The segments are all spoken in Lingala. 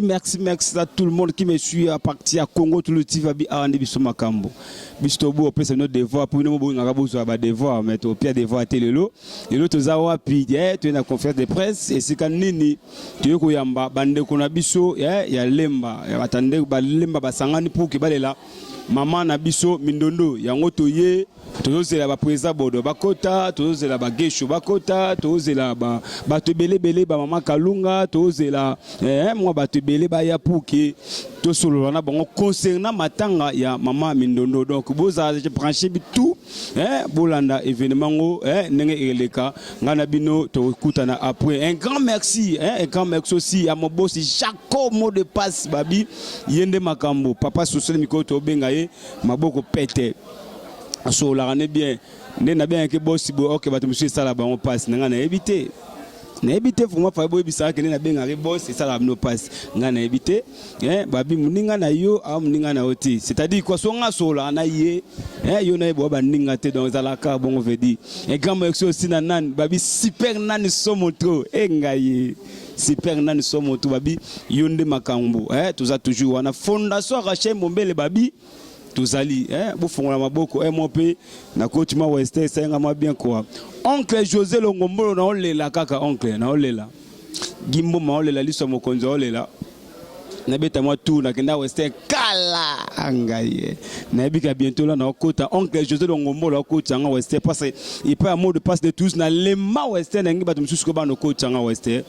merci à tout le monde qui me suit à partir à Congo, tout le petit va bien à Biso Makambo. Bistobo, après c'est notre devoir, pour nous, on a besoin de devoir, mais au pire devoir à Télélo. Et l'autre, tu as puis, tu es une conférence de presse, et c'est quand Nini, tu es Koyamba, Bande Konabiso, il y a Lemba, il y a attendez, Lemba, Basangani pour que là. Maman Nabiso, Mindondo, yango toye, tozela ba président bodo bakota, tozela ba gesho bakota, tozela ba batebele bele ba maman Kalunga, tozela moi batebele ba ya pouke, tosolo na bango concernant matanga ya maman Mindondo. Donc boza je branché tout, bolanda événement ngo, nenge eleka, ngana bino to kutana après. Un grand merci aussi à mon boss Jaco mot de passe babi, yende makambo, papa social miko to benga maboko pete so la rane bien ne na bien que boss bo OK ba monsieur ça là ba on passe nga na éviter faut moi fa bo bisaka ke na benga boss ça là no passe nga na éviter babi muninga na yo a muninga na oti c'est-à-dire quoi so nga so la na ye yo na bo ba ninga te dans la ka bon veut dire et quand moi aussi na nan babi super nan somoto ngaye super nan somoto babi yonde makambo tout ça toujours wana fondation Rachel Mombele babi tozali bofongola maboko mope na coach ma Western senga ma bien quoi oncle José Longombolo na olela kaka oncle na olela gimbo ma olela liso mokonzi olela na beta moi tout na kenda Western kala angaye na bika bientôt là na kota oncle José Longombolo coach nga Western parce il peut un mot de passe de tous na lema Western ngi batum susko ba no coach nga Western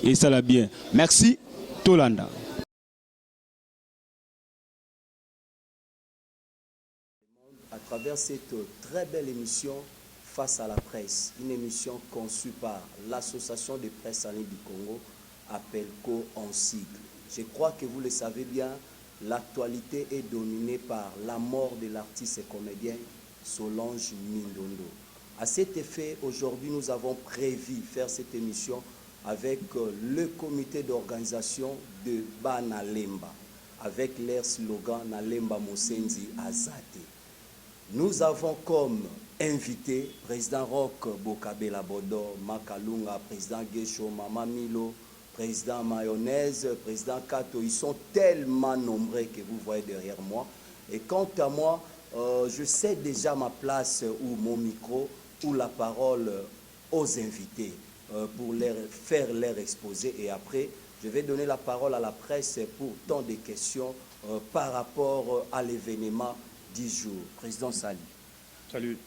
et ça la bien merci Tolanda. À travers cette très belle émission Face à la presse, une émission conçue par l'Association des presses en ligne du Congo, APELCO en sigle. Je crois que vous le savez bien, l'actualité est dominée par la mort de l'artiste et comédienne Solange Mindondo. À cet effet, aujourd'hui, nous avons prévu faire cette émission avec le comité d'organisation de Banalemba, avec leur slogan Nalemba Mosenzi Azate. Nous avons comme invité président Roch Bokabela Bodo, Makalunga, président Gesho, Mama Milo, président Mayonnaise, président Kato. Ils sont tellement nombreux que vous voyez derrière moi. Et quant à moi, je sais déjà ma place ou mon micro ou la parole aux invités pour faire leur exposé. Et après, je vais donner la parole à la presse pour tant de questions par rapport à l'événement 10 jours. Président Sali. Salut.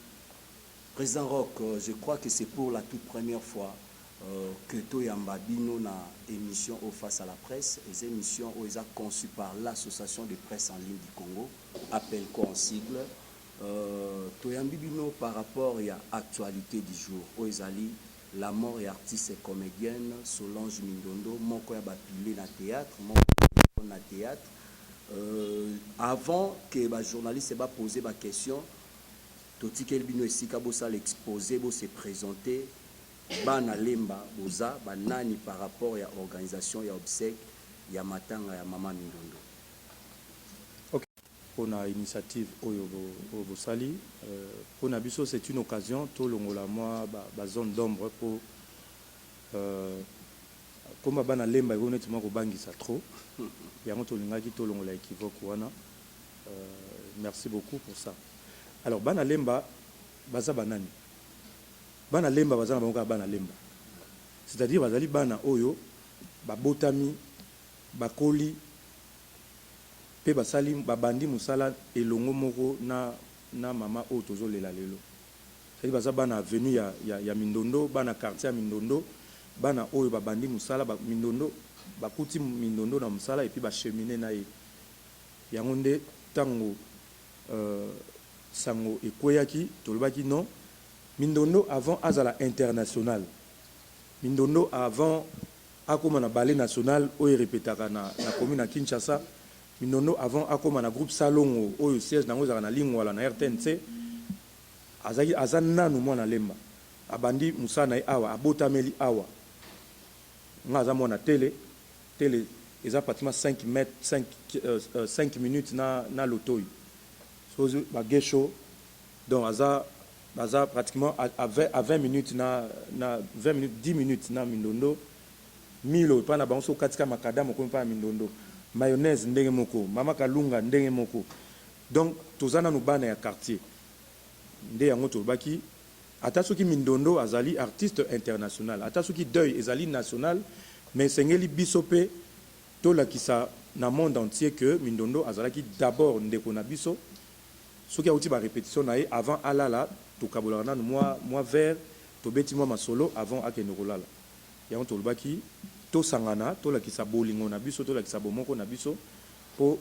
Président Roch, je crois que c'est pour la toute première fois que Toyamba Bino na émission au Face à la presse, les émissions où ils ont conçues par l'Association des presses en ligne du Congo, APELCO en sigle. Toyamba Bino par rapport à l'actualité du jour, où ils allaient la mort et artiste et comédienne Solange Mindondo, mon koya bapilé na théâtre, mon na théâtre. Avant que les journalistes aient posé ma question, Toti Kelbino et Sikabosa l'exposé, se présenter, Bana Lemba, Boza, Banani par rapport à l'organisation, à obsèque, à Matanga, à Maman Mindondo. Ok. Pour l'initiative Obosali, pour Nabiso, c'est une occasion, tout le monde, moi, zone d'ombre pour. Comme Bana Lemba, honnêtement, ça trop. Merci beaucoup pour ça. Alors, Bana Lemba, Baza Banani. Bana Lemba, Baza Bana Lemba. C'est-à-dire, Bazali Bana Oyo, Babotami, Bakoli, Pe Basalim, Babandi Moussala, et Longo Moko, na Mama Otozo Lela Lelo. C'est-à-dire, Baza Bana venu ya Mindondo, Bana quartier à Mindondo, Bana Oyo, Babandi Moussala, Mindondo. Bakuti Mindondo na musala et puis cheminer na ye yangonde tango sango ekoyaki tolobaki non Mindondo avant azala international Mindondo avant akoma na ballet national oyo répétaka na commune à Kinshasa Mindondo avant akoma na groupe Salongo oyo siège nango zaka na lingwala na RTNC azaki azana no mwana lemba abandi musana e awa abotameli awa ngaza mwana télé ils ont pratiquement 5 minutes na l'auto. So bagesho donc pratiquement à 20 minutes 10 minutes na Mindondo milo pana bango so katika makadam ko pa mindondo mayonnaise ndenge moko mama kalunga ndenge moko donc tozana no bana ya quartier nde yango tolobaki ata soki mindondo azali artiste international ata soki deuil ezali national mais sengeli biso pe tolakisa na monde entier que mindondo azalaki d'abord ndeko na biso soki auti ba répétition na ye avant alala tokabolaka nanu moi vert tobeti mwa masolo avant akende kolala yango tolobaki tosangana tolakisa bolingo na biso tolakisa bomoko na biso po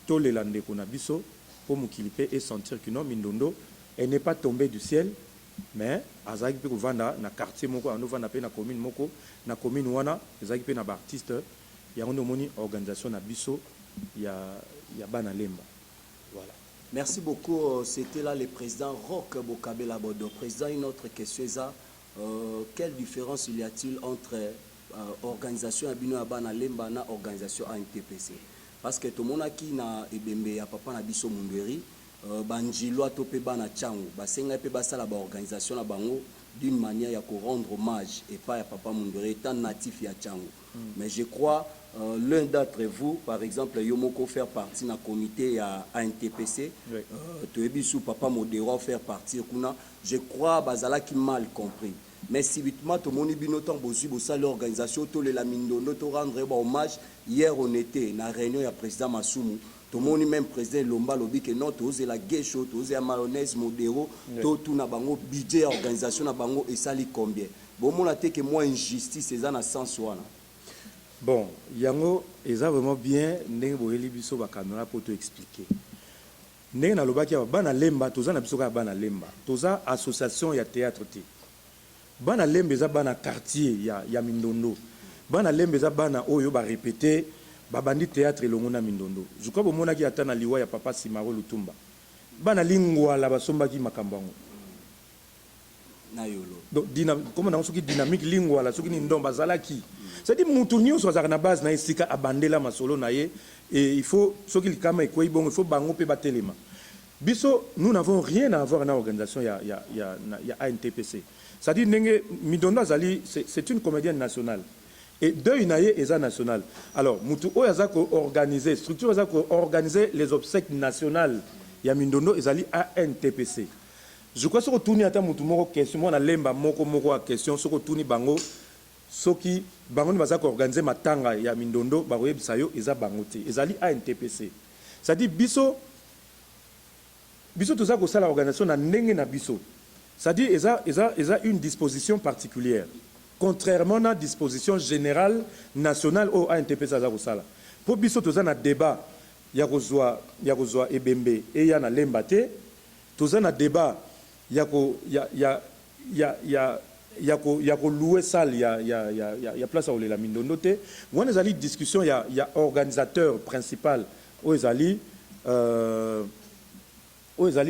tolela ndeko na biso po mokili pe et sentir que non mindondo elle n'est pas tombée du ciel mais azaki pe kovanda na quartier moko ando vanda pe na commune moko na commune wana ezaki pe na ba artiste yango ndo moni organisation na biso ya bana lemba. Voilà. Merci beaucoup. C'était là le président Roch Bokabela Bodo. Président, une autre question, quelle différence y a-t-il entre organisation Abino Abana Lemba et organisation ANTPC? Parce que tout le monde qui na ebembe ya papa na biso mundweri banjilo atope bana changu basenga pe basala ba organisation na bango d'une manière ya ko rendre hommage et pas ya papa mundweri étant natif ya changu. Mais je crois l'un d'entre vous, par exemple, Yomoko faire partie d'un comité à NTPC, Toebisu Papa Modero faire partie, je crois Bazala qui mal compris. Mais si vite tout le monde binotan bosu bossa l'organisation, tout le lamindono, tout rendre hommage. Hier on était dans la réunion du président Masumu. Tout le monde même président Lomba lobi que non, tout la guécho, tout la mayonnaise Modero, tout na bango budget organisation na bango et ça li combien. Bon mon a que moi injustice c'est ça na sens wana. Bon, yango eza vraiment bien ndenge boyeli biso ba caméra pour te expliquer. Ndenge na lobaki bana lemba toza na biso ka bana lemba. Toza association ya théâtre te. Bana lemba eza bana quartier ya Mindondo. Bana lemba eza bana oyo ba répéter ba bandi théâtre elongo na Mindondo. Je crois bomona ki atana liwa ya papa Simaro Lutumba. Bana lingwa la basomba ki makambango. Donc comment on dit dynamique lingua la soki ni ndomba zalaki c'est-à-dire mutu nyonso azaka na base na esika abandela masolo na ye et il faut soki likama ekoi bon il faut bango pe batelema biso nous n'avons rien à voir na organisation ya ANTPC c'est-à-dire ndenge Mindondo azali c'est une comédienne nationale et deuil na ye eza national alors mutu oyo azako organiser structure azako organiser les obsèques nationales ya Mindondo ezali ANTPC. Je crois que si on a une question, on a une question, si on a bango, soki bango ni bazako organiser matanga ya Mindondo, baroye bisayo eza bangote, ezali ANTPC. C'est-à-dire biso tout ça ko sala organisation na ndenge na biso. C'est-à-dire eza une disposition particulière. Contrairement à la disposition générale nationale au ANTPC za ko sala. Pour biso tout ça na débat ya kozwa ebembe et ya na lembate, tout ça na débat yako louer salle ya place à la Mindondo te on a ali discussion ya organisateur principal o ezali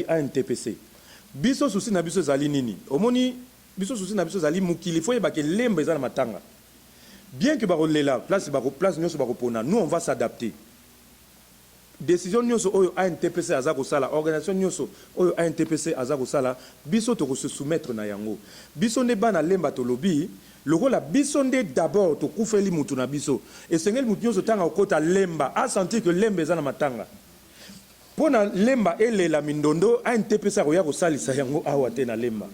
ANTPC biso souci na biso ezali nini omoni biso souci na biso ezali mukili fo yeba ke lemba ezala matanga bien que barolela place nyonso bakopona nous on va s'adapter. Décision nyonso oyo ANTPC azako sala organisation nyonso oyo ANTPC azako sala biso to se soumettre na yango biso ne bana lemba to lobi lokola biso nde d'abord to kufeli mutu na biso et sengel mutu nyonso tanga okota lemba a sentir que lemba ezana matanga pona lemba ele la Mindondo ANTPC akoya ko salisa yango awa te na lemba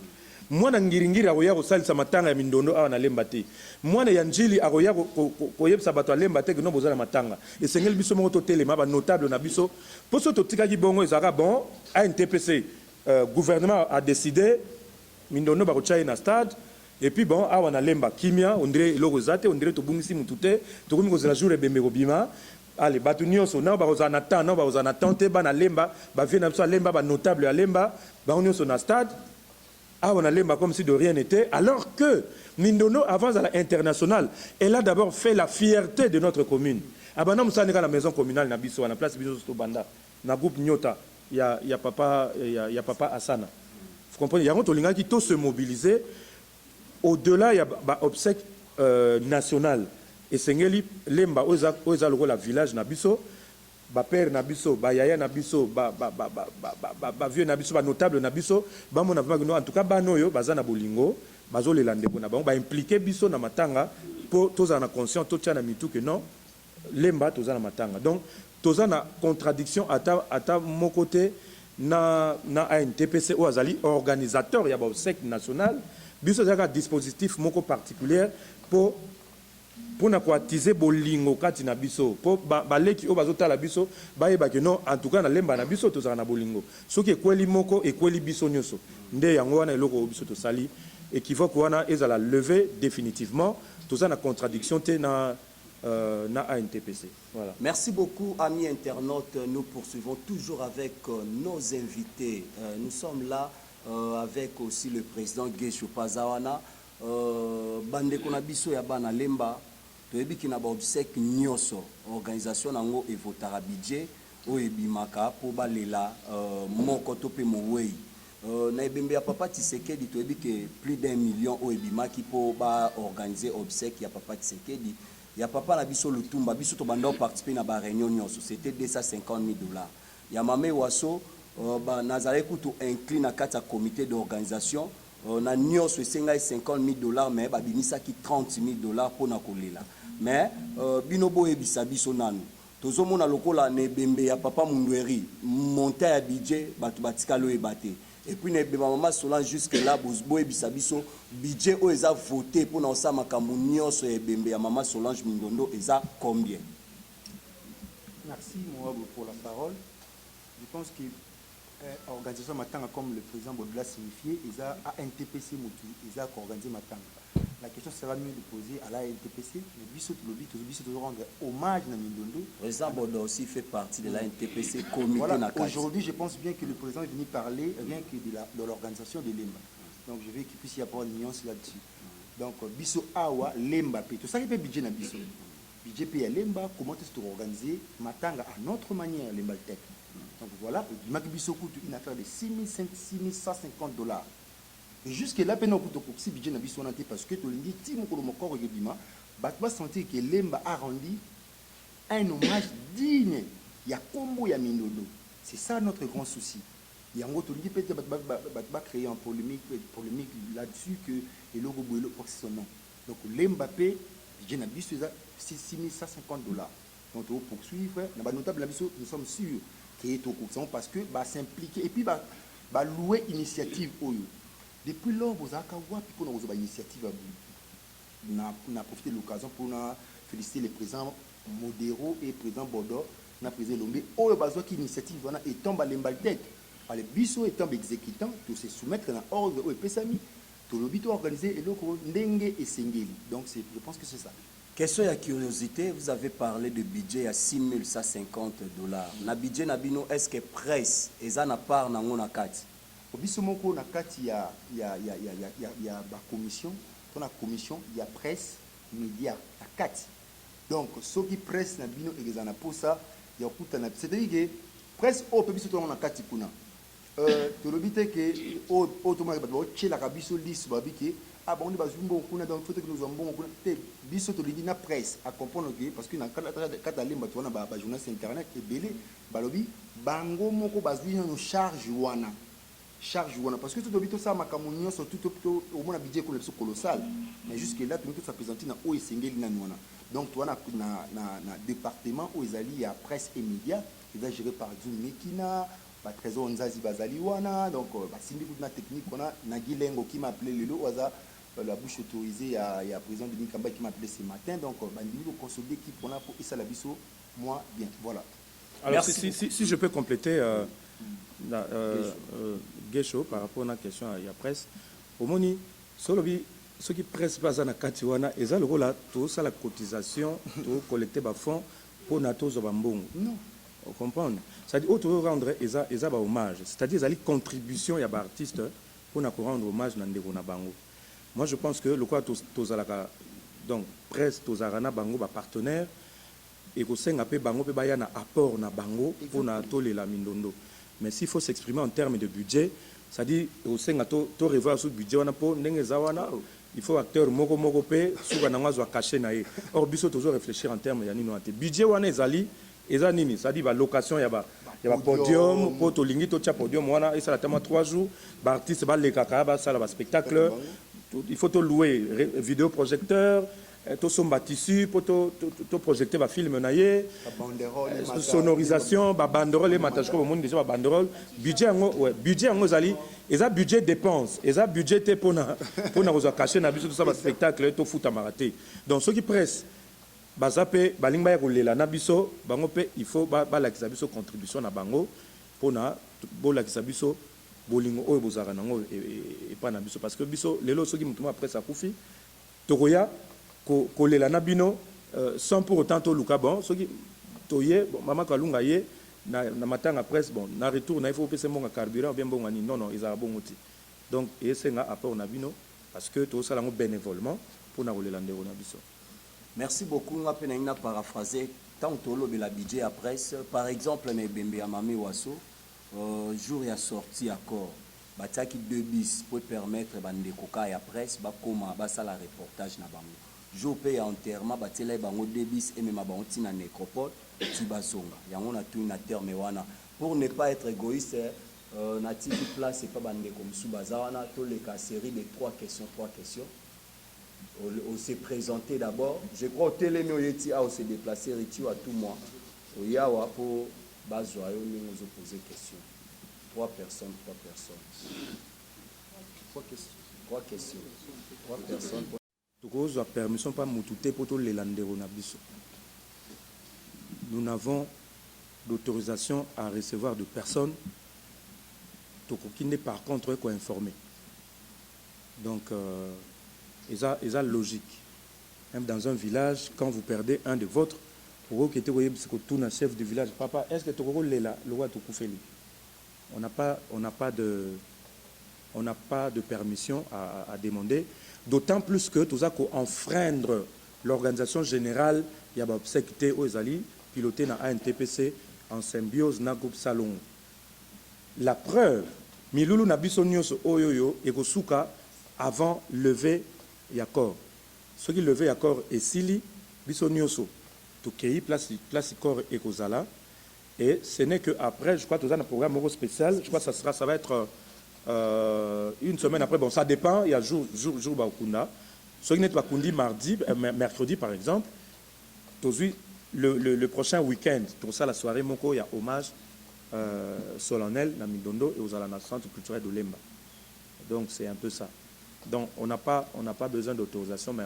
mwana ngiringiri akoya ko salisa matanga ya Mindondo awa na lemba te mwana ya njili akoya ko yebisa bato lemba te que no bozala matanga esengeli biso moko to telema ba notable na biso poso to tikaki bongo ezaka bon ANTPC gouvernement a décidé Mindondo ba ko chai na stade et puis bon awa na lemba kimia on dirait loko zate on dirait to bungisi mutute to komi ko zela jour ebembe ko bima allez batu nyonso na ba kozana temps na ba kozana tente ba na lemba ba vient na biso lemba ba notable ya lemba ba nyonso na stade. Ah, on a lemba comme si de rien n'était, alors que Mindondo, avant à l'international, elle a d'abord fait la fierté de notre commune. Ah ben non, nous sommes à la maison communale, na biso, na place biso Stobanda, na groupe Nyota, il y a papa Asana. Vous comprenez? Il y a un tolinga qui tout se mobiliser. Au-delà, il y a obsèque national. Et c'est lemba oza la village na biso. Ba père na biso ba yaya na biso ba vieux na biso ba notable na biso ba mona en tout cas ba noyo baza na bolingo bazo le lande bona ba impliquer biso na matanga pour tous en conscient tout tient à mitou que non lemba tous en matanga donc tous en contradiction à mon côté na ANTPC ou azali organisateur ya ba obsèque national biso zaka dispositif moko particulier pour na koatiser bolingo kati na biso po baleki o bazotala biso bayeba que non en tout cas na lemba na biso tozala na bolingo soki ekweli moko ekweli biso nyonso nde yango wana eloko biso tosali équivoque wana ezala levé définitivement tozala na contradiction te na ANTPC. Voilà. Merci beaucoup, amis internautes. Nous poursuivons toujours avec nos invités. Nous sommes là avec aussi le président Gesho Pazawana. Bande Konabiso Yabana Lemba, Toebi Kinaba Obsek Nyoso, organisation Nango et Votara Bidje, Oebimaka, Pobalela, Mokotope Mouwei. Na ebembe ya papa Tshisekedi toebi que plus d'1 million Oebimaki pour organiser obsèque ya papa Tshisekedi. Il y a papa na biso lutumba biso to banda participer na ba réunion nyonso c'était $250 000. Il y a mamé waso nazare kutu inclus na kata comité d'organisation na nyonso esenga $50 000 mais ba bimisa ki $30 000 pour na kolela mais binobo ebisa biso nanu tozomona lokola ne bembe ya papa Mundweri monter ya budget batu batika lo ebate. Et puis, maman Solange jusque-là, Bouzbo et Bissabiso, budget où ils ont voté pour nous ça, Makamounios et Bembe, maman Solange Mindondo, ils ont combien? Merci, moi, pour la parole. Je pense que l'organisation Matanga, comme le président Baudouin signifié, ils ont ANTPC, ils ont organisé Matanga. La question sera mieux de poser à la NTPC, mais Bissot Lobby, toujours rendre hommage à Mindondo. Le président Baudouin aussi fait partie de la NTPC, comité voilà, aujourd'hui, je pense bien que le président est venu parler rien que de l'organisation de l'EMBA. Donc, je veux qu'il puisse y avoir une nuance là-dessus. Donc, Bissot Awa, l'EMBA, tout ça, il y a budget dans Bissot. Budget pays à l'EMBA, comment est-ce que organiser Matanga à notre manière, l'EMBA Tech. Donc, voilà, Bissot coûte une affaire de $6,150. Et jusque là, peine au bout de si budget n'a pas parce que tout le monde dit que le va sentir que l'EMBA a rendu un hommage digne. Il y a combo, il y a Mindodo. C'est ça notre grand souci. Il y a un autre qui peut-être créer une polémique là-dessus que le logo Bouelo pour son nom. Donc l'Mbappé, budget n'a pas $6,150. Donc on poursuivre. Notable nous sommes sûrs qu'il est au courant parce que va s'impliquer et puis va louer initiative au depuis lors, vous avez une initiative. On a profité de l'occasion pour féliciter les présidents Modero et le président Bordeaux. On a président Lomé. Oh, il initiative et tombe à l'embaltec. Les bisous et tombe exécutant, tout se soumettre dans l'ordre au PSAMI. Tout le but organisé et l'autre Ndenge et Sengeli. Donc, je pense que c'est ça. Question de curiosité, vous avez parlé de budget à $6,150. Le budget Nabino, est-ce que presse et ça n'a pas dans carte? Au Bissomoko, na kati ya commission, dans la commission, il y a presse, médias, la kati. Donc, ceux qui presse na bino et les pour ça, il y a tout un c'est-à-dire que presse au peu biso na kati kuna. Tu le bite que au to ma ba la kabiso liste ba biki ah bon ba zumbo kuna donc faut que nous ambon kuna te biso to lidi na presse à comprendre que parce que na kata limba to na ba journaliste internet et belé balobi bango moko bazwi no charge wana. Charge parce que tout le ça makamunyo sur tout au moins un budget colossal mais jusque là tout ça présenté dans o esengeli na nwana donc toi na département où ils allient à presse et médias ils sont gérés par Zoom Mekina par Trésor Nzazi Bazali wana donc bah simbi toute na technique on a Nagilengo qui m'a appelé Lelo oza la bouche autorisée il y a président Denis Kamba qui m'a appelé ce matin donc bah niveau consolider qui pour là pour ça la biso moi bien voilà. Alors si je peux compléter Gesho par rapport à la question à la presse au moni ceux qui presse pas na katiwana et ça le rôle là tout ça la cotisation tout collecter ba fonds pour nato zo bambongo non vous comprenez ça dit auto rendre eza ba hommage c'est-à-dire ça contribution ya ba artiste pour na rendre hommage na ndeko na bango. Moi je pense que le quoi tous alaka donc presse tous arana bango ba partenaire et ko senga pe bango pe ba ya na apport na bango pour na tolela mindondo. Mais s'il faut s'exprimer en termes de budget, ça dit au Sénat, tu revois ce budget, il faut acteur moko pe, souvent on va cacher naïe. Or, il faut toujours réfléchir en termes de budget. Wana ezali, ezanini, ça dit la location, il y a podium, pour to lingi to tia podium, wana et ça la tellement 3 jours, artiste ba les kaka, ba ça la spectacle, il faut te louer vidéoprojecteur, tosomba tissu po to projeter ba film na ye sonorisation ba banderole matachko ba monde déjà ba banderole budget ngo ouais budget ngo zali eza budget dépense eza budget te pona kozwa cacher na biso tout ça ba spectacle to futa maraté donc ceux qui presse baza pe balinga ya kolela na biso bango pe il faut ba la biso contribution na bango pona bola kisabiso bolingo oyo bozaka nango et pas na biso parce que biso lelo soki mutu après ça kufi tokoya kolela na bino sans pour autant to luka bon soki toye bon mama kalunga ye na matanga presse bon na retour na il faut pese monga carburant bien bon ni non non ils a bon outil donc et c'est nga après on a bino parce que to sala ngo bénévolement pour na kolela ndeko na biso. Merci beaucoup. On a paraphrasé tant que la budget à presse. Par exemple, les Bembe Amami Wasso, jour il a sorti accord. Bataki 2 bis pour permettre bande koka ya presse ba koma ba sala reportage na bango. Jour pe enterrement batela bango 2 bis et même bango tina nécropole tibasonga. Yango na tout na terme wana pour ne pas être égoïste na tiki place et pas bande comme Subazawana to les série de 3 questions. On s'est présenté d'abord. Je crois au Télémio Yeti a s'est déplacé à tout mois. Au Yawa pour Bazoayo, nous nous poser question. 3 personnes. 3 personnes. Nous avons permission pas moutouté pour tout les landero na biso. Nous n'avons d'autorisation à recevoir de personnes. Qui n'est par contre quoi informer. Donc ils ont logique. Même dans un village, quand vous perdez un de vôtres, pour qui était un chef de village, papa, est-ce que tu as là le roi on n'a pas de permission à demander, d'autant plus que tout ça qu'on enfreindre l'organisation générale, il y a un secteur aux alliés piloté dans ANTPC en symbiose dans groupe salon. La preuve, Milulu Nabiso Nyoso Oyoyo et Kosuka avant lever Yakor. Ce qui levé Yakor et Sili, Biso Nyoso, Tukei, place corps et Kozala. Et ce n'est qu'après, je crois que nous avons un programme spécial, je crois que ça va être une semaine après. Bon, ça dépend, il y a jour Baokunda. Ce qui n'est pas Kundi mercredi par exemple, le prochain week-end, pour ça la soirée Moko, il y a hommage solennel à Mindondo et aux Alana Centre culturel de Lemba. Donc c'est un peu ça. Donc on n'a pas besoin d'autorisation, mais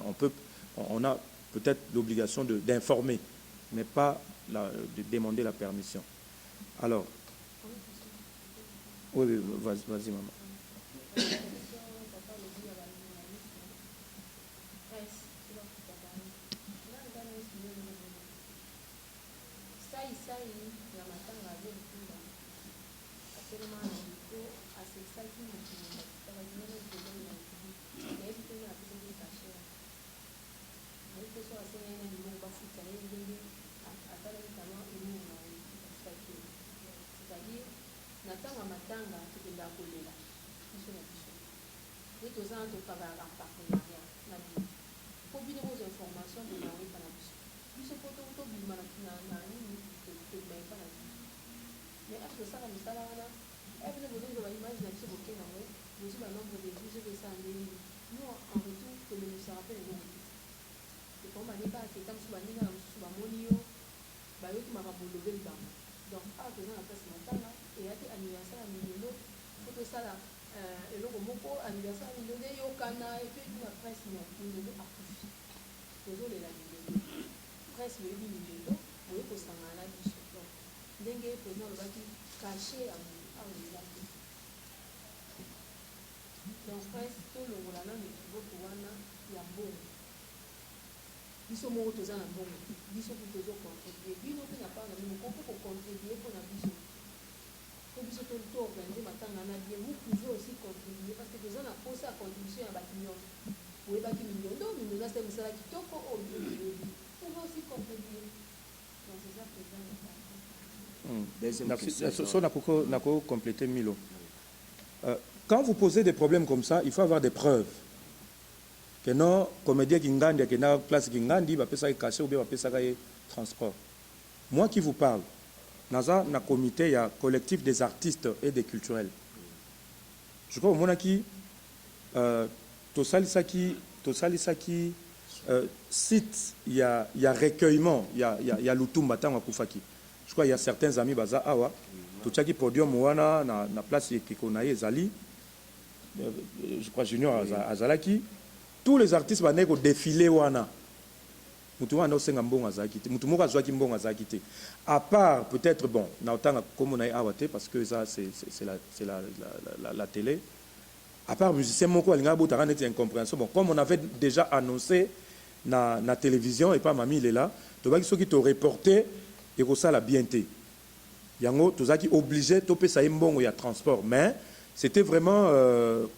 on a peut-être l'obligation d'informer, mais pas de demander la permission. Alors, oui, vas-y maman. biso moko toza na mbongo biso mpe tozocontribue bino mpe na part na bino moko mpe kocontribue mpona biso po biso toorganize matanga na bien vous pouvez aussi contribuer parce que toza na posa ya contribution ya bato nyonso oyebaki mindondo asite mosala kitoko oyo oyebi pouvez aussi contribuer donc c'est ça président. Nako compléter Milo. Quand vous posez des problèmes comme ça, il faut avoir des preuves. Que non, comédien qui ngandi, que na place qui ngandi, va pesa caché ou bien va pesa transport. Moi qui vous parle, naza na comité, il y a collectif des artistes et des culturels. Je crois au mona qui tosali saki site, il y a recueillement, il y a Lutumba Tango Koufaki. Je crois qu'il y a certains amis Baza Awa, tout ça qui podium Ouana, na place qui connaît Zali, je crois Junior Azalaki, tous les artistes vont au défilé Ouana. Mutumwa osenga mbongo azakite mutumwa azwaki mbongo azakite à part peut-être bon na otanga comme on a awate parce que ça c'est la télé à part musicien moko alinga botaka net incompréhension bon comme on avait déjà annoncé na télévision et pas mamie il est là to baki soki to reporter et ko ça la bienté yango tozaki obligé to pesa mbongo ya transport mais c'était vraiment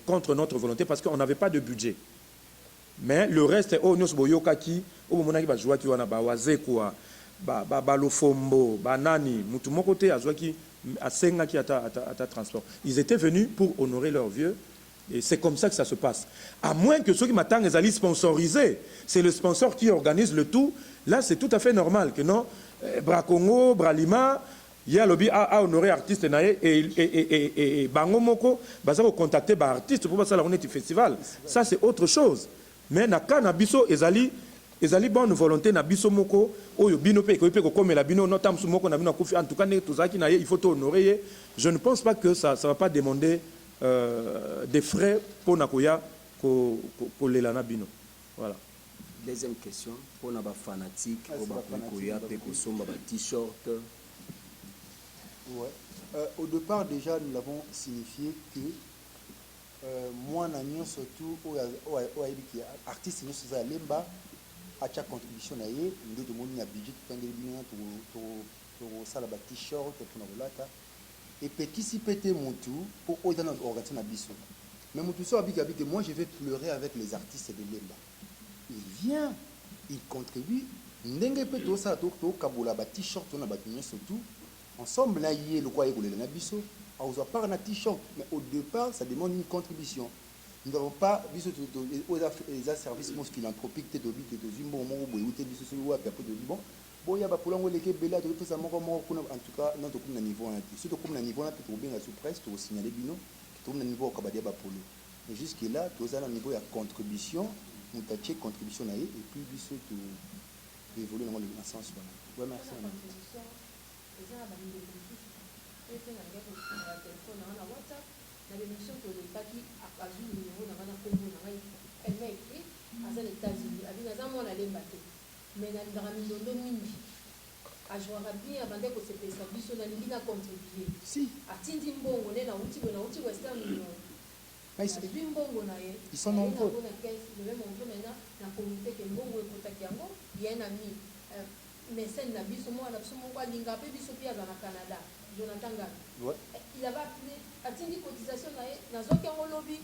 contre notre volonté parce qu'on n'avait pas de budget. Mais le reste, oh, nous sommes yokaki, oh, mon ami, joie qui wana ba wazekwa, ba lofombo, ba nani, mutu mon côté, a joie qui a senga qui ata transport. Ils étaient venus pour honorer leurs vieux, et c'est comme ça que ça se passe. À moins que ceux qui m'attendent les alliés sponsorisés, c'est le sponsor qui organise le tout. Là, c'est tout à fait normal que non, Bra Congo, Bra Lima. Il y a lobby à honorer artistes et Bango Moko, baza ko contacter ba artistes pour ça la honnête festival. Ça c'est autre chose. Mais na kana biso ezali bonne volonté na biso moko oyo bino pe ko comme la bino notam su moko na bino kufi en tout cas ne tozaki na il faut honorer. Je ne pense pas que ça va pas demander des frais pour nakoya ko lelana bino. Voilà. Deuxième question pour na ba fanatique pour ba koya pe ko somba ba t-shirt. Ouais. Au départ, déjà, nous l'avons signifié que moi, surtout, artiste, nous sommes à l'Emba, à chaque contribution, nous avons un budget pour ça, la t-shirt, pour la et petit si pété mon tout pour notre organisation. Mais mon tout ça, moi, je vais pleurer avec les artistes de l'Emba. Il vient, il contribue. Nous avons ça, t-shirt, on a surtout. Ensemble, là, il y a le quoi, il y a le biseau. On ne pas un t-shirt, mais au départ, ça demande une contribution. Nous n'avons pas vu les services philanthropiques, des bon, bon, il y a pas pour l'angle qui est belé, tout ça, en tout cas, notre niveau, surtout comme le niveau, on peut bien la sous-presse, pour signaler bino, qui tourne le niveau au Kabadia Bapolo. Mais jusque-là, tout ça, le niveau, il y a contribution, nous avons contribution, et puis, biseau, tout évolue dans le sens. Ouais, merci. Les gens ont des conflits. Et puis, on a un téléphone, on a WhatsApp. Dans l'émission, on n'a pas qui a pas vu le numéro, on a un Congo, elle m'a écrit à les États-Unis. Elle a dit, on allait battre. Mais on a mis le nom mini. À jouer à bien, avant de se faire ça, on a mis à contribuer. Si. À Tindimbon, on est dans l'outil Western Union. Ils sont nombreux. Le même endroit maintenant, dans la communauté qui est bon, il y a un ami. Mais c'est un avis, moi, il a appelé au Canada, Jonathan Gall. Il avait appelé, à une cotisation, dans un lobby.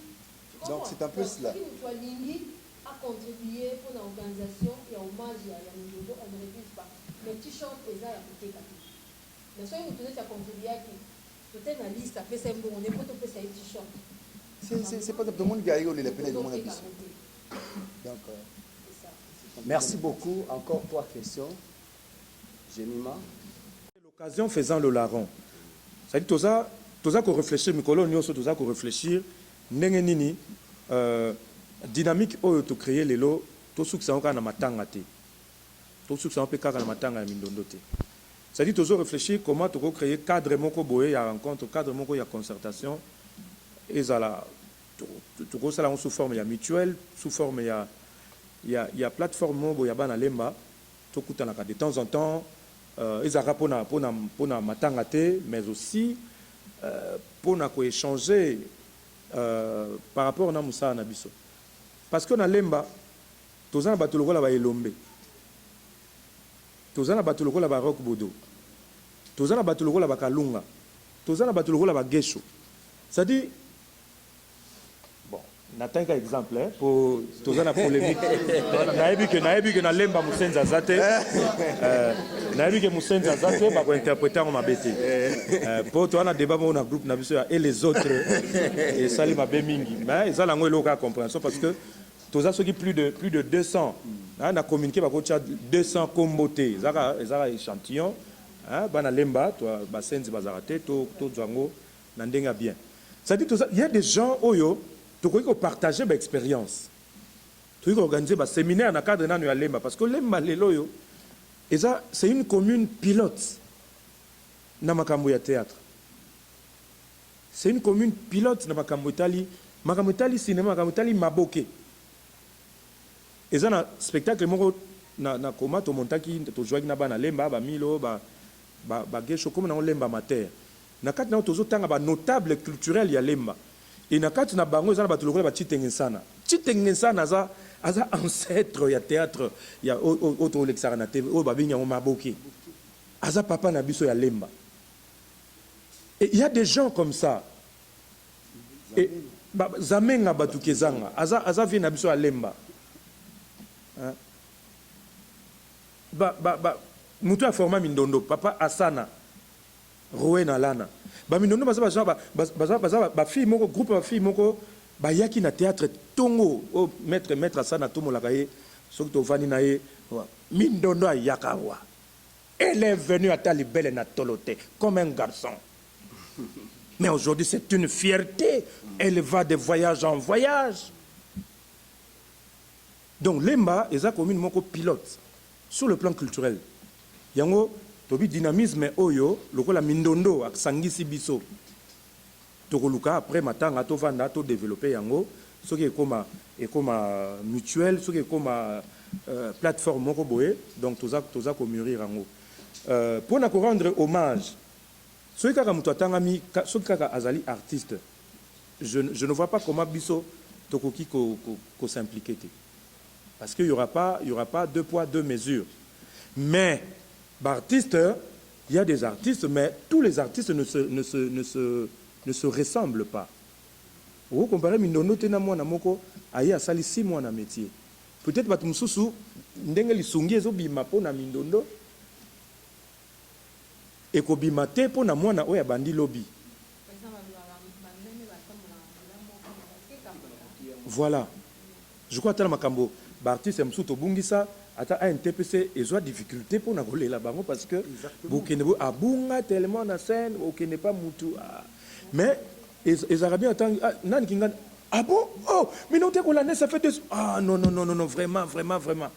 Donc c'est un peu cela. Il a contribué pour l'organisation, il y a hommage, il y a un on ne refuse pas. Mais t-shirt, ils ont appliqué. Mais si vous tenez à contribuer, peut-être la liste, après c'est bon, on est pas tout ça t-shirt. C'est pas tout le monde qui a eu les peines de mon avis. Donc, merci beaucoup. Encore 3 questions. Jemima. L'occasion faisant le larron. C'est-à-dire tout ça qu'on réfléchit, Mikolo, nous aussi tout ça qu'on réfléchir, nini dynamique où tu créer les lots, tout ce que ça on a matanga té, tout ce que ça on peut faire na matanga mindondo té. C'est-à-dire toujours réfléchir comment tu peux créer cadre moko boé ya rencontre, cadre moko ya concertation, et ça là, tu peux ça là sous forme ya mutuelle, sous forme ya plateforme moko ya bana lemba, tout coûte de temps en temps. Ils ont pour matangate, mais aussi pour échanger par rapport à Moussa Nabiso. Parce qu'on a l'emba, tous en batuloko la bailombe, tous en batuloko la barok bodo, tous en batuloko la bakalunga, tous en batuloko la bagesho. C'est-à-dire, bon, n'attends qu'un exemple pour tous en polémique. Naebi que na lemba musenza zate. Naebi que musenza zate ba ko interpréter en mabete. Pour toi na débat mon groupe na biso et les autres et sali mabe mingi. Mais ils ont loka compréhension parce que tous ceux qui plus de 200 on a communiqué ba ko 200 comboté. Zaka échantillon bana lemba toi ba senzi bazarate to zwango na ndenga bien. Ça dit il y a des gens oyo tu crois qu'on partageait l'expérience. Tu organiser un séminaire dans le cadre de Lemba. Parce que Lemba, c'est une commune pilote dans le théâtre. C'est une commune pilote dans le cinéma, Maboke. Et ça, un spectacle, na koma to montaki to jouer na bana lemba ba milo ba gesho comme na lemba mater na kati na tozo tanga ba notable culturel ya lemba et na kati na bango ezana ba tulokole ba chitengensana za ancêtre ya théâtre ya auto lexara na TV o ba binya o maboki aza papa na biso ya lemba. Et il y a des gens comme ça et zamenga batukezanga aza vient na biso ya lemba. Hein? Mutu a formé Mindondo, papa Asana, Rowena Lana. Mindondo, fille moko, groupe de filles moko, yaki na théâtre tongo, maître Asana Tomo Lagaye, Sokto Vani Naye, Mindondo a Yakawa. Elle est venue à Talibel na Tolote, comme un garçon. Mais aujourd'hui, c'est une fierté. Elle va de voyage en voyage. Donc, Lemba, est une commune moko pilote. Sur le plan culturel, yango tobi dynamisme oyo lokola Mindondo ak sangisi biso tokoluka après matanga to vanda to développer yango soki ekoma mutuel soki ekoma plateforme moko boye donc toza ko mûrir yango pour na ko rendre hommage soki kaka muto atangami soki kaka azali artiste je ne vois pas comment biso tokoki ko s'impliquer. Parce qu'il n'y aura pas deux poids, deux mesures. Mais, il y a des artistes, mais tous les artistes ne se ressemblent pas. Vous comparez Mindondo tena mwana moko aye asali 6 mois na métier. Peut-être batu mususu ndenge lisungi ezobima po na Mindondo ekobima te po na mwana oya bandi lobi. Voilà. Je crois que makambo Bartiste Msuto Bungisa ata a NTPC et soit difficulté pour na la bango parce que Boukenebo abunga tellement na scène n'est pas mutu. Mais les Arabiens attendent nan kingan ah bon oh mais non t'es qu'on l'année ça fait des non vraiment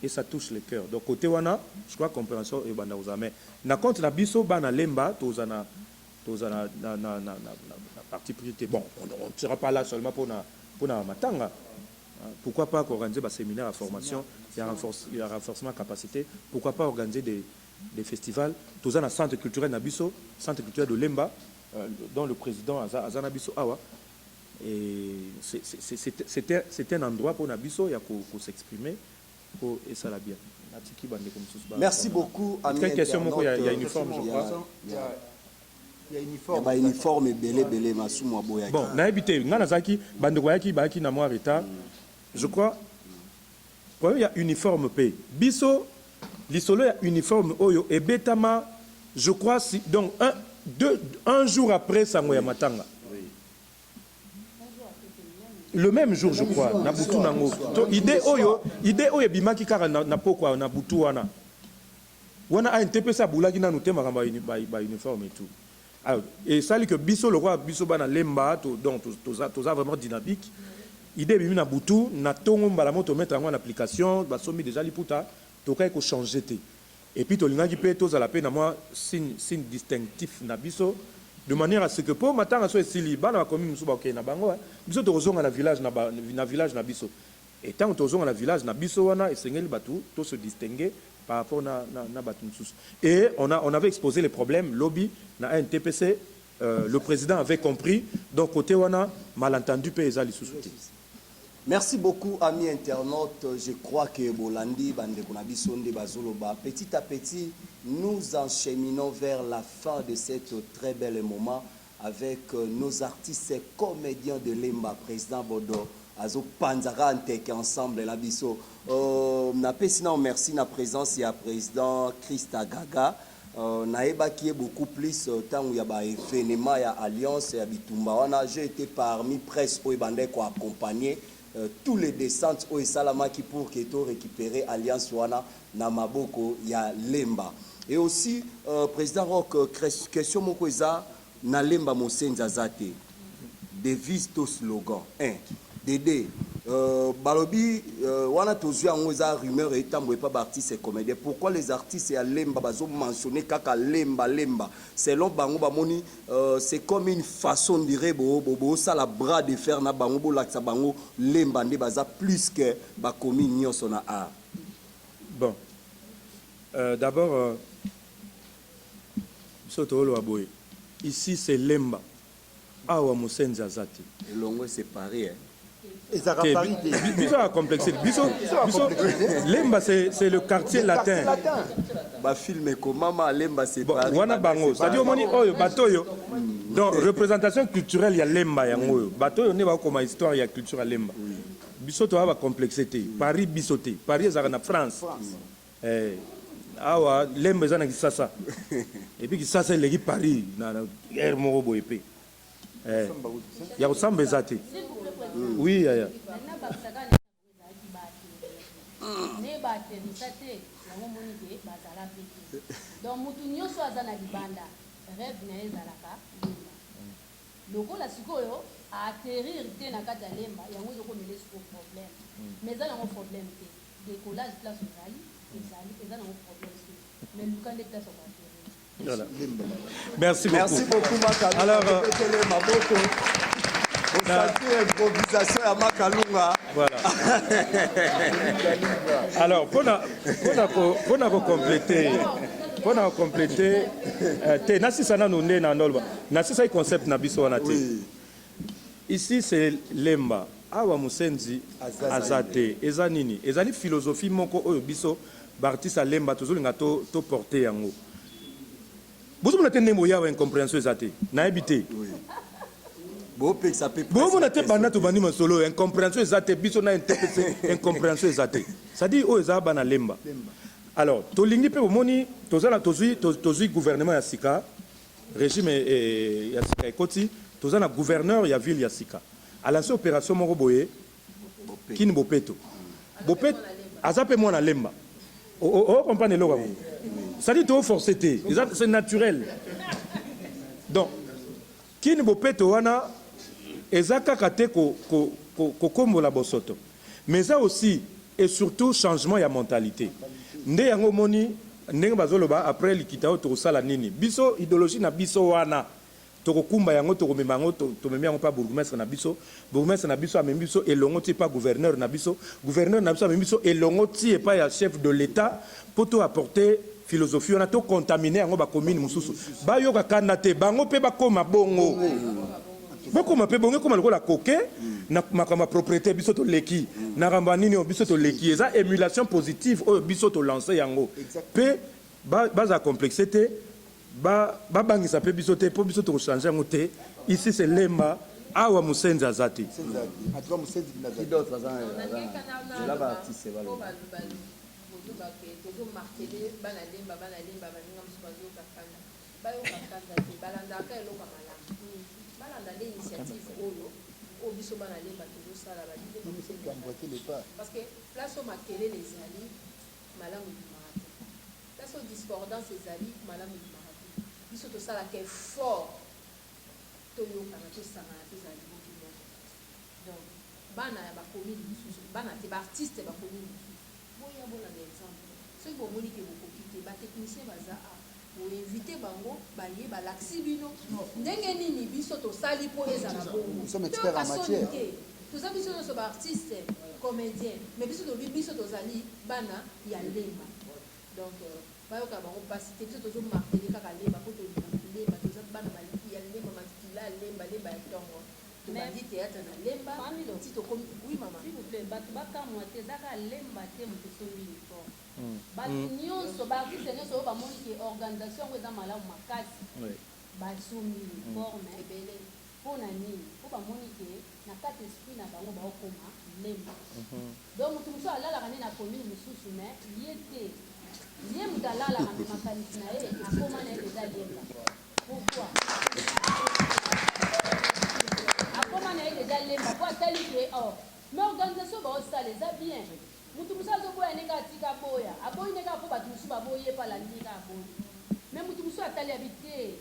et ça touche le cœur. Donc côté wana je crois compréhension et banda mais na compte na biso bana lemba tozana na partie priorité. Bon on ne sera pas là seulement pour na matanga. Pourquoi pas organiser des séminaires à formation, il y a un renforcement de capacité. Pourquoi pas organiser des festivals. Tous un centre culturel Nabiso, centre culturel de Lemba, dont le président Azana Biso Awa. Et c'était un endroit pour Nabiso, il y a pour s'exprimer, et ça l'a bien. Merci beaucoup, ami internaute. Question, il y a une uniforme, je crois. Il y a uniforme. Il y a uniforme belé Masumo Boyaki. Bon, na habité, Nanazaki, Bandoyaki, Baki, Namwa Rita. Je crois, il y a uniforme P. Biso, l'isolo, il y a uniforme Oyo et Betama, je crois, donc un jour après Sangoya Matanga. Le même jour, je crois, na Butu Nango. Idée Oyo Bimaki Kara na Pokwa, na Butu Wana. Wana a un TPC à Boulagi na Nutema ba uniforme et tout. Alors, et ça, que Biso, le roi, Biso Bana Lemba, donc tout ça vraiment dynamique. Idée bimina butu na tongo mbala to mettre en application ba somi déjà liputa to kai ko changer té et puis to linga pe to za la pe na moi signe distinctif na biso de manière à ce que pour matanga so esili bana ba commune musuba okay na bango biso to kozonga na village na village na biso et tant to zonga na village na biso wana esengeli batu to se distinguer par rapport na batu mususu et on avait exposé les problèmes lobby na NTPC le président avait compris donc côté wana malentendu pe ezali sous-souté. Merci beaucoup, amis internautes. Je crois que Bolandi, Bandekunabi Bazoloba, petit à petit, nous encheminons vers la fin de cet très bel moment avec nos artistes et comédiens de Lemba, président Bodo, Azo Panzara Anteke ensemble, la biso. Sinon, merci na présence, il y a président Christa Gaga. Naeba qui est beaucoup plus tant où il y a des événements, il y a Alliance, il y a Bitumba. J'ai été parmi presse où il y accompagné. Tous les descentes au Salama qui pour récupérer Alliance Wana Namaboko ya Lemba. Et aussi président Rock question mokoza na Lemba Mosenza Zate devise to slogan 1 Dédé Balobi, wana tozu yango eza rumeur et tambo pas artiste et comédien. Pourquoi les artistes et lemba bazo mentionner kaka lemba selon bango bamoni c'est comme une façon de dire bobo ça la bras de fer na bango bo laksa bango lemba ndi baza plus que ba komi nyonso na art. Bon. D'abord Sotolo Aboye. Ici c'est lemba. Awa Moussenzi Azati. Et longo c'est pareil. Et ça Paris. Biso a complexé. Biso lemba c'est le quartier latin. Ba film ko mama lemba c'est pareil. Wana bango. C'est-à-dire moni oyo batoyo. Donc représentation culturelle ya lemba yango yo. Batoyo ne ba comme histoire ya culture ya lemba. Biso to ba complexité. Paris bisoté. Paris ezaka na France. Awa lemba ezana kisasa. Et puis kisasa legi Paris na air moko boye pe. Ya kosamba ezate. Oui, yaya. Donc mutu nyonso aza na libanda rêve na ezalaka lemba lokola sikoyo atterrir te na kati ya lemba yango ezokomela siko problème mais eza nango problème te décollage place eza nango problème te mais luka nde place okoatterrir. Voilà. Merci beaucoup. Merci beaucoup Makalunga. Alors improvisation à Makalunga. Voilà. Alors pour compléter te nasi sana nonde na ndolba nasi sai concept na biso wana te. Ici c'est lemba awa Moussenzi azate eza nini ezali philosophie moko oyo biso bartiste lemba tozolinga to porter yango. Vous avez une incompréhension exacte. Naïbité. Vous avez une solo incompréhension exacte. Vous avez une incompréhension exacte. Ça dit, oh, ça va lemba. Alors, tolingi pe omoni tozi gouvernement ya sika, régime ya sika ekoti, toza na gouverneur ya ville ya sika. À l'ancienne opération moko boye, kini bopeto. Bopeto, azape mo na lemba. Oh, comprenez le ramo. Ça dit tout forcé, c'est naturel. Donc, qui ne peut pas wana ezaka kate ko kombo la bosoto. Mais ça aussi et surtout changement ya mentalité. Nde yango moni ndenge bazoloba après likita to sala nini. Biso idéologie na biso wana to kumba yango to komema yango to memi yango pa bourgmestre na biso amemi biso elongo ti pa gouverneur na biso amemi biso elongo ti e pa ya chef de l'état pour to apporter philosophie on a tout contaminé yango ba commune mususu ba yoka kanate bango pe ba koma bongo bakoma pe bongo koma lokola koke na makama propriété biso to leki na ramba nini biso to leki eza émulation positive o biso to lancer yango pe ba za complexité ba bangisa pe biso te po biso to changer yango te ici c'est lemba awa Moussenzi azati en tout cas Moussenzi qui d'autre là ba artiste ba tozo marquer bana lemba baninga msubazo kakanda bayo kakanda te balandaka eloko malamu balanda les initiatives oyo obiso bana lemba tozo sala ba dite parce que place au makele les ali malamu du marate place au discordance les ali malamu du marate biso to sala que fort toyo kana to sanga to sala beaucoup donc bana ya ba commune bana te ba artiste ba commune boya bona exemple ceux qui vont monique beaucoup quitter ba technicien baza pour éviter bango baye ba laxi bino ndenge nini biso to sali po ezala bongo nous sommes experts en matière tous ça biso so ba artiste comédien mais biso to biso to zali bana ya lemba donc bayoka bango pasité biso to zo marquer kaka lemba po to lemba to za bana ba ya lemba maskila lemba ya tongo mais dit théâtre na lemba si to comme oui maman s'il vous plaît batubaka moitié zaka lemba te muto uniforme batu nyonso baartiste nyonso bamoni ke organisation yango eza malamu makasi basombi uniforme ebele mpona nini po bamoni ke na kati esprit na bango baokoma lemba donc motu mosusu alalaka nde na commune mosusu mais ye te ye moto alalaka na makanisi na ye akoma na ye eza lemba pourquoi akoma na ye eza lemba po atali ke mais organisation baosala eza bien mutu musu azoboya ndenge atika boya aboyi ndenge apo bato mosusu baboye pala ndenge aboyi me mutu mosusu atali abi te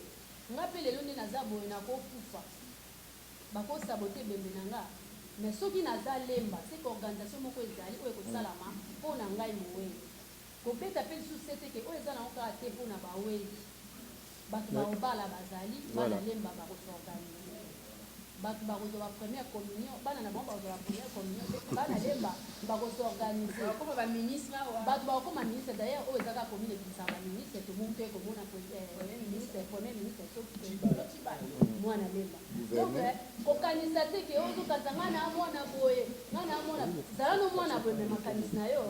nga mpe lelo nde naza boye nakokufa bakosabote bembe na nga mais soki naza lemba c'est que organisation moko ezali oyo ekosalama mpona ngai moweli kobeta mpe lisusu sete ke oyo eza nango kaka te mpona baweli bato baobala bazali bana lemba bakosorganize bato bakozwa ba première communion bana na bango bakozwa ba première communion bana lemba bakosorganize bato bakokoma ministre d'ailleurs oyo ezaka commune ebimisaka baministre tomomu mpe komona premier ministre mwana lemba donc kokanisa te ke ozokanisa nga na mwana boye nga na mwana zala no mwana boye me makanisi na yo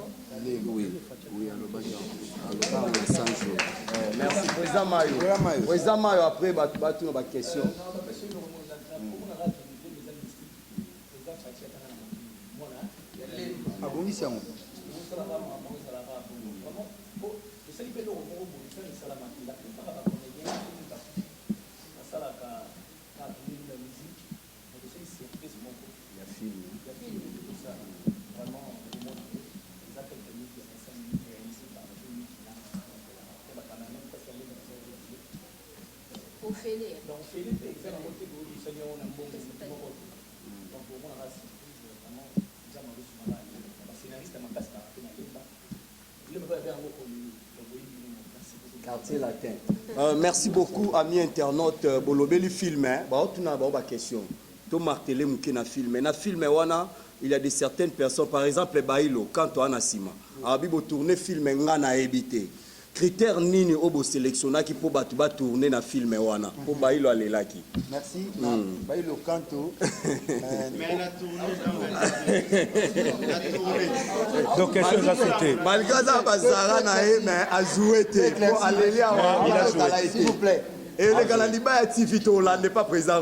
Merci, Président Mayo. Président Mayo, après, tu as une question. abongisi yango Quartier latin. Merci beaucoup, amis internautes. Bolobeli film, hein. Tu as une question. Tu martelé mouké film. Na film, il y a de certaines personnes, par exemple, Bailo, quand tu as un sima. Abibo tourner film, ngana éviter. Critère nini obo sélectionner qui pour batuba tourner na film wana. Pour Bailo aller là qui. Merci. Bailo Kanto. Mais la tournée. Donc, question de cité. Malgré ça, Bazara n'a mais a joué. Pour aller là, il a joué. S'il vous plaît. Et le Galaliba est Tivito Hollande n'est pas présent.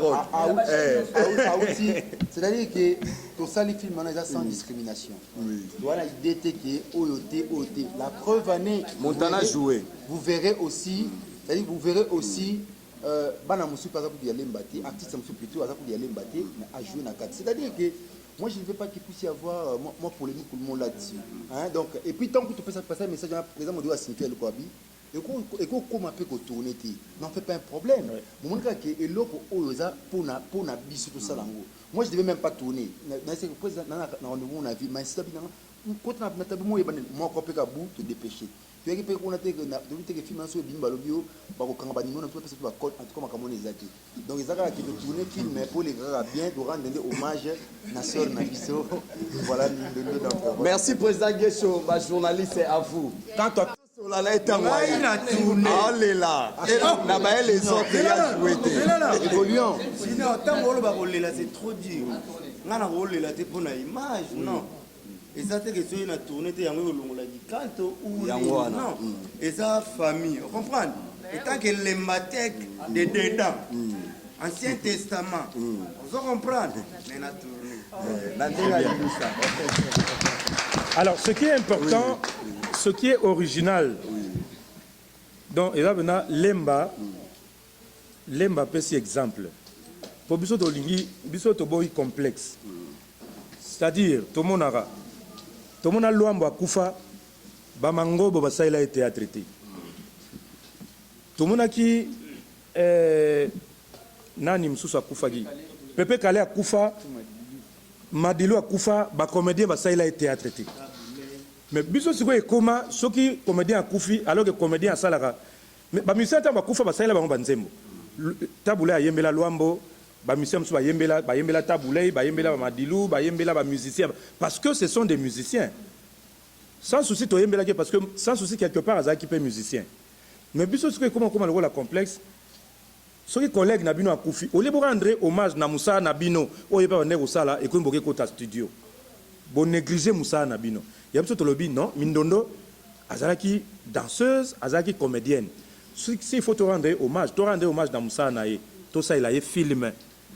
C'est-à-dire que pour ça, les films, on a sans discrimination. Voilà l'idée que OT. La preuve année. Montana joué. Vous verrez aussi, c'est-à-dire vous verrez aussi, Bana Moussou, par exemple, il y a l'embâté, artiste Moussou plutôt, par exemple, il y a l'embâté, mais à jouer dans 4. C'est-à-dire que moi, je ne veux pas qu'il puisse y avoir, moi, polémique pour le monde là-dessus. Hein, donc, et puis, tant que tu peux passer un message, par exemple, on doit signifier le Kwabi. Et comment peut tourner n'en fait pas un problème. Moi je ne devais même pas tourner. On a vu mais c'est te dépêcher. Tu as que donc ils ont tourné film mais pour les gars bien pour rendre hommage national. Voilà. Merci président Guecho, ma journaliste c'est à vous. Quand toi la est en là. Les autres évoluant. Sinon, tant que c'est trop dur. On a roulé la pour une image, non. Et ça, c'est que tu as tourné, tu as dit quand ou non. Et ça, famille, vous comprenez? Et tant que les matèques de dedans, Ancien Testament, vous comprenez? Mais on a tourné. Alors, ce qui est important, ce qui est original, donc, il y a Lemba, petit exemple. Pour Bissot Olingi, Bissot Oboy complexe. C'est-à-dire, tout le monde a l'ouambo à Koufa, Bamango, Bobasaïla et théâtre. Tout le monde a qui Nani Msoussa Koufagi. Pepe Kale à Koufa, Madilo à Koufa, Bacomédien Basaïla et théâtre. Mais biso siko ekoma soki comédien akufi alors que comédien asalaka mais ba musicien ta bakufa basala bango banzembo tabule ayembela lwambo ba musicien musu bayembela tabule bayembela ba madilu bayembela ba musiciens parce que ce sont des musiciens sans souci to yembela parce que sans souci quelque part azaki pe musicien mais biso siko ekoma le rôle complexe soki collègue na bino akufi au lieu de rendre hommage na Moussa na bino oyeba ne kosala et ko mboke ko ta studio bon négliger Moussa na bino. Il y a un peu non, Mindondo, Azalaki danseuse, Azalaki comédienne. S'il faut te rendre hommage dans Moussa Naye, tout ça il a film.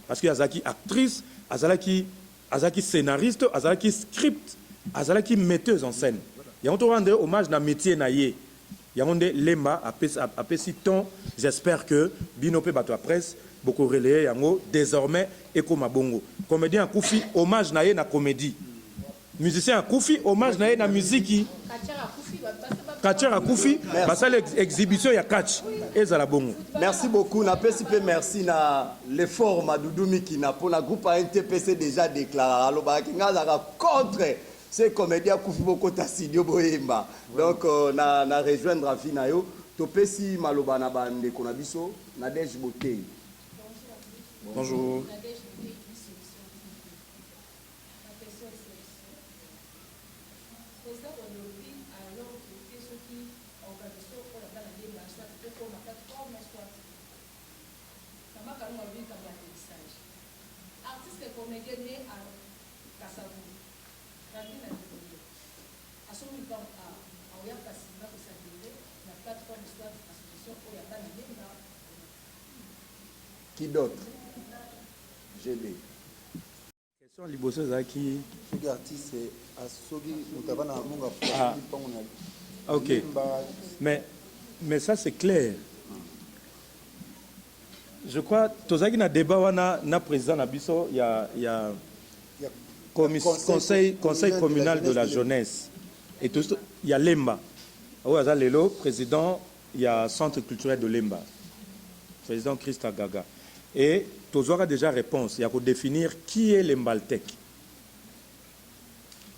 Parce que Azalaki actrice, Azalaki scénariste, Azalaki script, Azalaki metteuse en scène. Il y a un peu rendre hommage dans métier Naye. Il y a un peu Lemba, après si ton, j'espère que Binope Bato Presse, beaucoup relayé, yango, désormais, Eko Mabongo. Comédien Koufi, hommage Naye na comédie. Musicien à Koufi, hommage na musique. catcheur à Koufi, parce que l'exhibition, il y a catch. Et ça la bongo. Merci beaucoup. Merci na l'effort Madoudoumi qui n'a pour la groupe NTPC déjà déclaré. Alors, contre ces comédiens Koufi Bokota Sidio Boyemba. Donc, na rejoindre Rafinayo. Topesi Malobana Bande Konabiso, Nadège Botei. Bonjour. Qui d'autre? GD. Question liboso zaki. Soki artiste asoki mutavana munga Ah. Ok. Mais ça c'est clair. Je crois tozaki na débat wana na président na biso il y a conseil communal de la jeunesse et tout il y a Lemba. Oyaza lelo président il y a centre culturel de Lemba. Président Christa Gaga. Et tu auras déjà réponse. Il y a pour définir qui est l'Embaltek.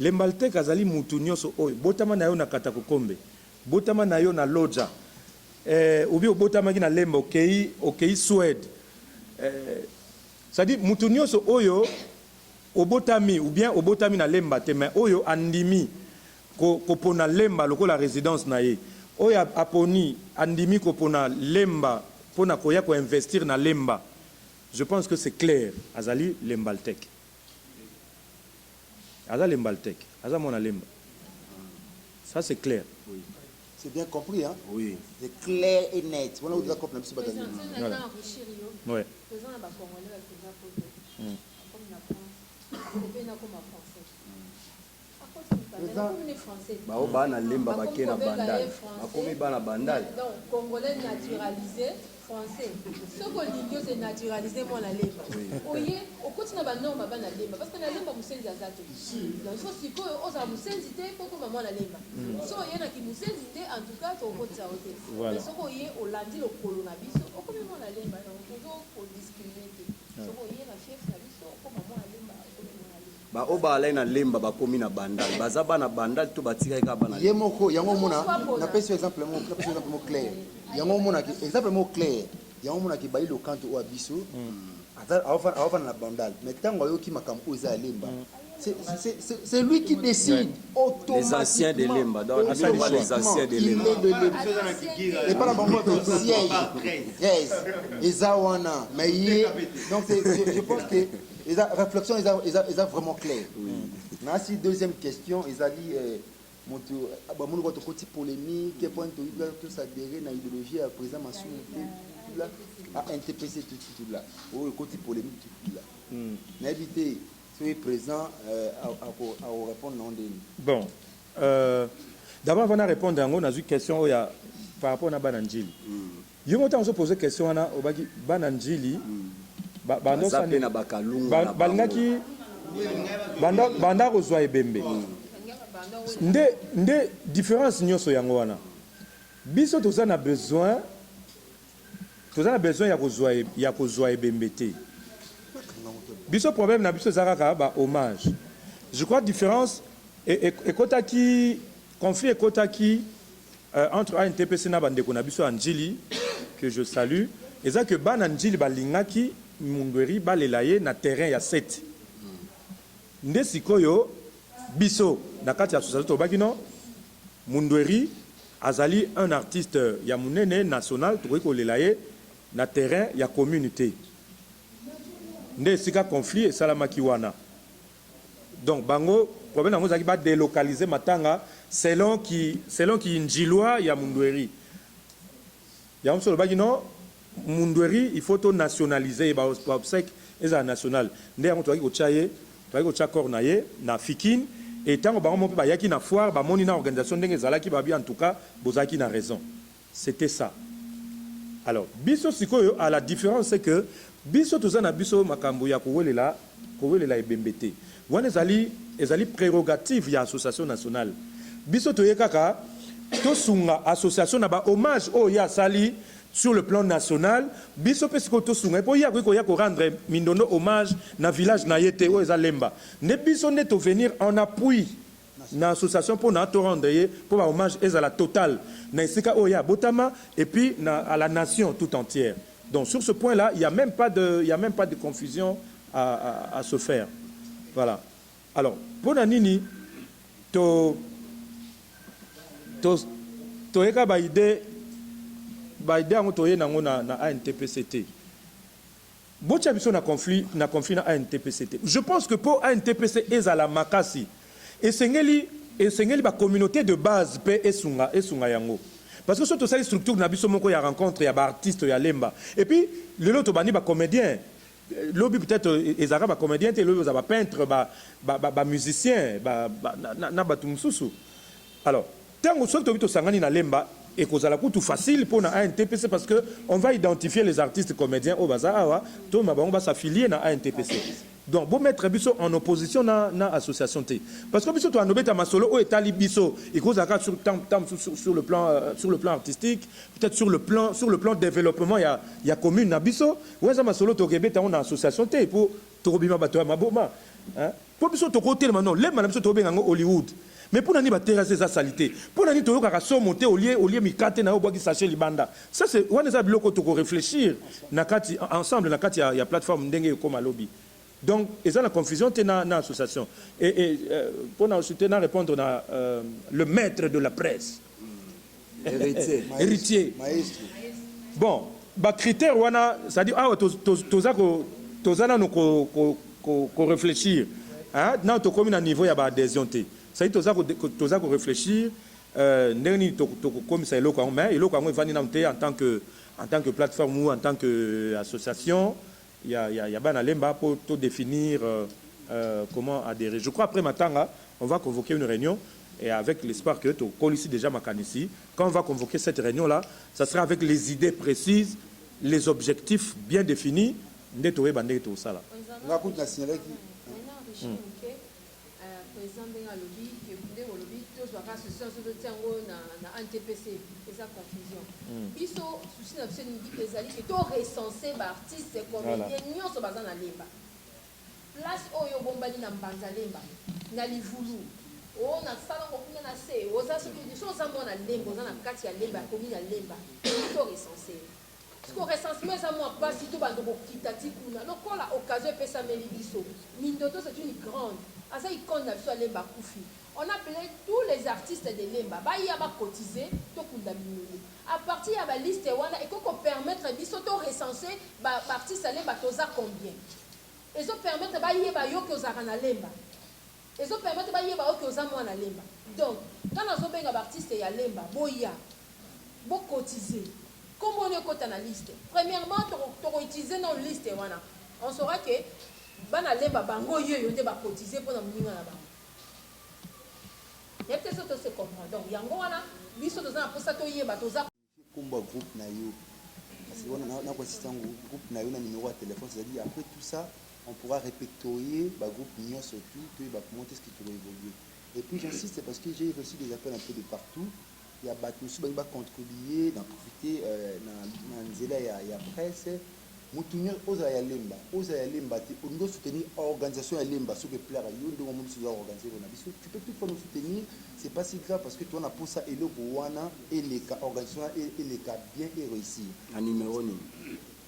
L'Embaltek, azali mutunyo so oy. Botama na yo na katakokombe. Botama na yo na loja. Ou bien botama ki na lemba okei Suède. C'est-à-dire mutunyo so oyo obotami ou bien obotami na lemba te mais oyo andimi ko pona lemba lokola résidence na ye. Oyo aponi andimi ko pona lemba pona koya ko investir na lemba. Je pense que c'est clair. Azali Lembaltek. Azali Lembaltek. Azali Mona Lemba. Ça c'est clair. Oui. C'est bien compris, hein? Oui. C'est clair et net. Voilà où vous avez compris. Voilà. Ouais. Bao bana lemba bakena bandal. Bakomi bana bandal. Donc congolais naturalisé français. Ce qu'on dit c'est naturalisé moi la lemba. Oye, au continent ba non bana lemba parce que la lemba musenzi azato. Donc faut siko oza musenzi te pour que maman la lemba. So yena ki musenzi te en tout cas to kotsa hote. Mais ce qu'on y olandi le colona biso, o comme moi la lemba donc pour discriminer. Ce qu'on y la chef la biso comme maman la lemba. Ba oba ala na lemba bakomi na bandal. Baza bana bandal to batika ka bana. Yemoko yango mona na pesi exemple mo clair. Yango mona exemple mo clair. Yango mona ki bayi le kanto o abiso. Avant la bandal. Mais tango yo ki makambo oza lemba. C'est lui qui décide automatiquement. Les anciens de Lemba. Donc, les anciens de Lemba. Et pas la banque de siège. Yes. Et Zawana. Mais donc, je pense que la réflexion est vraiment claire. Merci. Deuxième question. Ils ont dit mon côté polémique, quel point tout s'adhérer à l'idéologie à présent à NTPC tout là. Au côté polémique tout là. N'invitez soyez présent à répondre non de. Bon. D'abord, avant de répondre à une question par rapport à Bananjili. Il y a on se pose question à Bananjili. Banda kozwa ebembe. Nde différence nyonso yango wana. Biso tozana besoin ya kozwa ebembe te. Biso problème na biso zakaka ba hommage. Je crois différence et kotaki conflit et kotaki entre ANTPC na bandeko na biso Anjili que je salue et ça que ban Anjili balingaki mundweri balelaye na terrain ya 7. Nde sikoyo biso na kati ya association to bakino mundweri azali un artiste ya munene national to ko lelaye na terrain ya communauté. Nde sika conflit et salamaki wana. Donc bango problème nango zaki ba délocaliser matanga selon qui njilwa ya mundweri. Ya msolo baki no mundweri il faut to nationaliser ba obsèque eza national. Nde yango to ko chakor na ye na fikin et tango bango mo ba yaki na foire ba moni na organisation ndenge zalaki ba bi en tout cas bozaki na raison. C'était ça. Alors biso sikoyo à la différence c'est que biso tozana biso makambo ya kowelela ebembete wana ezali prérogative ya association nationale biso toye kaka tosunga association na ba hommage au ya sali sur le plan national biso pe siko tosunga po ya ko rendre mindono hommage na village na yete o eza lemba ne biso ne to venir en appui na association pour na to rendre pour ba hommage ezala total na esika o ya botama et puis à la nation tout entière. Donc sur ce point là il y a même pas de confusion à se faire. Voilà. Alors pour nini to eka ba idée ango toye nango na ANTPCT. Bocha biso na conflit na ANTPCT. Je pense que pour ANTPC ezala makasi esengeli ba communauté de base pe esunga yango. Parce que surtout ça les structures na biso moko ya rencontre ya ba artiste ya lemba. Et puis le lot bani ba comédien. Lobby peut-être ezara ba comédien te lobby ba peintre ba musicien na ba tumususu. Alors tant que tu sangani na lemba et que ça coûte facile pour na ANTPC parce que on va identifier les artistes comédiens au bazar to on va s'affilier na ANTPC. Donc bon mettre biso en opposition na association t parce que biso to anobeta masolo o etali biso et que ça sur le plan artistique peut-être sur le plan développement il y a commune na biso ou ça masolo to gebeta on association t pour to robima bato maboma hein pour biso to côté maintenant les madame biso to benga Hollywood. Mais pour nani ba terrasser sa salité pour nani to yoka so monter au lieu mikate na obaki sachet libanda ça c'est on est biloko to ko réfléchir na kati ensemble na kati ya plateforme ndenge comme lobby. Donc ils ont la confusion na association et pour na ensuite na répondre na le maître de la presse héritier bon ba critère wana ça dit tozana no ko réfléchir hein na to comme na niveau ya ba adhésion té ça dit toza ko réfléchir ndeni to comme ça eloko mais eloko ngo vani na mté en tant que plateforme ou en tant que association il y a bana lemba pour tout définir comment adhérer. Je crois après matanga on va convoquer une réunion et avec l'espoir que tu connais ici déjà Makanisi quand on va convoquer cette réunion là ça sera avec les idées précises les objectifs bien définis ndetoé bande to ça là on va continuer à signaler qui président benga lobby que de lobby tous va association de tiango na ANTPC et sa confusion biso souci na biso ni ezali que to recenser ba artiste comédien nyonso baza na lemba place oyo bombali na mbanza lemba na livulu o na sala ko kuna na se o za soki de chosesamo na lemba za na kati ya lemba komi na lemba to recenser parce que recensement ça moi pas si to bando ko kitati kuna no kola occasion pesa meli biso mindoto c'est une grande asa icône na biso lemba kufi. On appelait tous les artistes de Lemba. Bah, il y a cotisé, tout à partir de la liste, et qu'on permettre de recenser artistes de Lemba, combien. Et ça permet de faire yo que aux arana Lemba. Et ça permet de faire yo que aux amants na Lemba. Donc, quand on a un artiste de Lemba, boya, bo cotiser. Comment on est côté na liste? Premièrement, tu utiliser dans la liste, on saura que bana Lemba bango yo yo te ba cotiser pour na muninga na bango. Il y a peut-être ça se comprend. Donc, il y a un biso toza pour ça toyeba toza combat groupe na yo parce que on a consisté en groupe na yo na numéro de téléphone, c'est-à-dire après tout ça on pourra répertorier ba groupe nion surtout que ba monter ce qui peut évoluer. Et puis j'insiste parce que j'ai reçu des appels un peu de partout. Il y a battu aussi ba contribuer d'en profiter na nzela ya presse. Moutounir oza ya lemba te on doit soutenir organisation ya lemba ce que plaire yo ndo mo msuza organiser na biso tu peux tout nous soutenir c'est pas si grave parce que toi on a pour ça et le wana et les organisation et les cas bien et réussir un numéro ni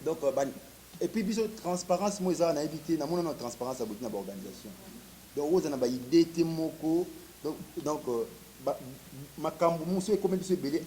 donc et puis biso transparence moi ça na éviter na mona transparence à bout na organisation donc oza na ba idée te moko donc makambo muso et comme biso belé